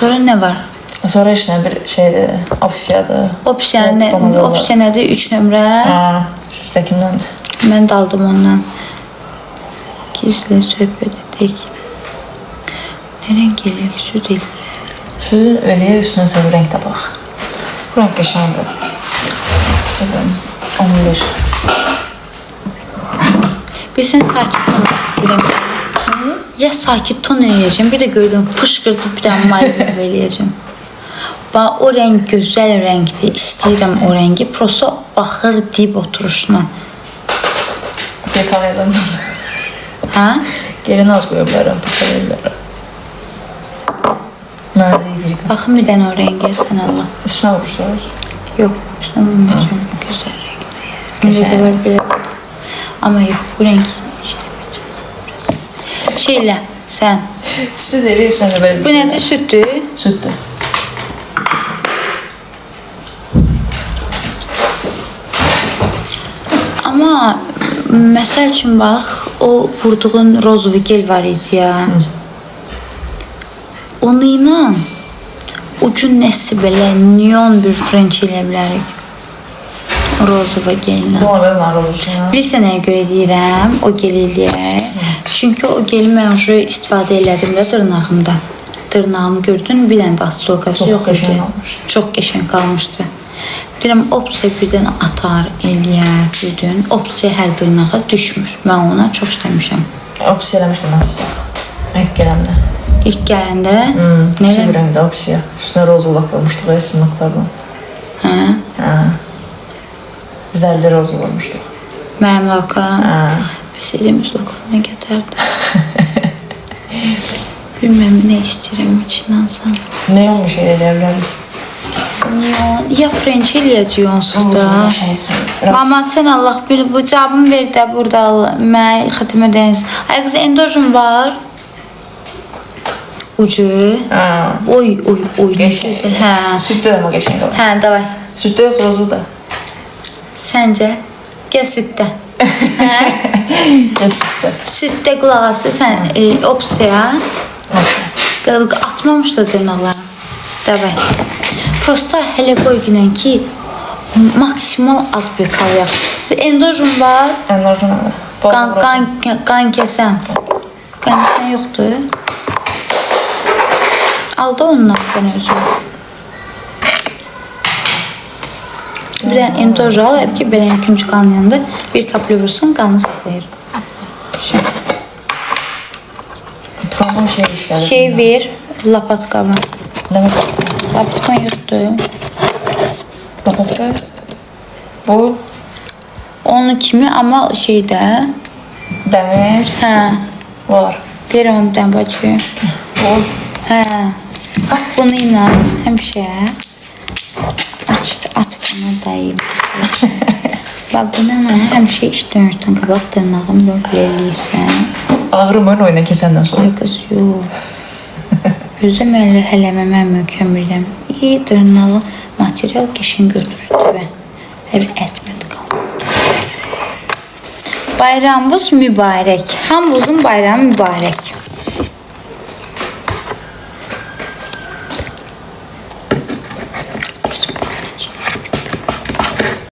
Sonra ne var? Sonra işte bir şeydi, opsiyadı. Opsiya nədir? 3 nömrə. Ha, sizdəkindendir. Mən də aldım ondan. Gizli söhbət edək. Ne renk geliyor? Süt değil. Sütün öyle üstüne sen bu renkte bak. Bu renk yaşandı. İşte ben 11. Bir sen sakit ton istəyirəm. Ya sakit ton eləyəcəm, bir də gördüm fışqırdı bir dənə mavi eləyəcəm. Bax o renk gözəl renkdir. İstəyirəm o rengi. Prosta baxır dib oturuşuna. Yakalayacağım. Ha? Gelin az koyabilirim, pişirebilirim. Nazik bir yıkan. Baxın bir dənə o rengə sən Allah. Üstüne vurursunuz. Yok, üstüne vurmayacağım. Güzel renkli. Bunda da var böyle. Ama yok, bu renk işte bir. Şeyle, sen. Süt eriyorsunuz böyle bir Bu şey. nedir? Sütü. Süttü. Ama məsəl üçün bax, o vurduğun rozovi gel var idi ya. Onu ilə ucun nəsi belə neon bir frenç eləyə bilərik. Rozova gelinə. Doğru nar olursun ha. Bilirsən nəyə görə deyirəm, o gel eləyək. Çünki o geli mən istifadə elədim də dırnağımda. Dırnağımı gördün, bir dənə də asılokası yox idi. Çox qəşəng qalmışdı. Deyirəm, opsiya birdən atar, eləyər, bildirin. Opsiya hər dırnağa düşmür. Mən ona çox işləmişəm. Opsiya eləmişdim mən sizə. İlk gələndə. İlk gələndə? Su bir rəngdə opsiya. Üstünə rozula koymuşduq, sınıqlardan. Hə? Hə. Zərli rozu koymuşduq. Mənim laka. Hə. Biz elimiz lakanına gətirdi. Bilməm, nə istəyirəm içindən sən. Ne olmuş elə bilərik? Neon. Ya frenç eləyəcək onsuz da. Şey Mama sen Allah bilir bu cavabımı ver də burada mən xətimə dəniz. Ay qız endojum var. Ucu. Ha. Oy oy oy. Geçen. Hə. Sütte de mi geçen olur? Hə, davay. Sütte yoksa rozu da. Səncə? Gəl sütdə. Hə? Gel sütte. Sütdə qulaq as sən opsiya. Atmamış da dırnaqlar. Davay. Prosta hələ qoy günən ki maksimal az bir qalıyaq. Endojum var. Endojum var. Qan kəsən. Qan kəsən yoxdur. Aldı onun haqqdan özü. Bir dənə endoj al, hep ki belə yükümcü qanın yanında bir kaplı vursun, qanı saxlayır. Trombon şey işlədir. Şey ver, lapatka var. Ne? Lapatkan yoxdur. Lapatka. Bu Onun kimi ama şeydə. demir Hə. var. Ver onu bir dənə bacı. Bu Hə. Bax bunu ilə həmişə at bana dayım. Bax bununla həmişə işdən örtən qabaq dırnağımı böyle eləyirsən. ağrım ön oyuna kesenden sonra. Ay qız yox. Özüm hələməmə mükəmmeləm. İyi dırnalı material kişini götürürdü və hələ etmirdi qalmadı. Bayramınız mübarək. Hamınızın bayramı mübarək.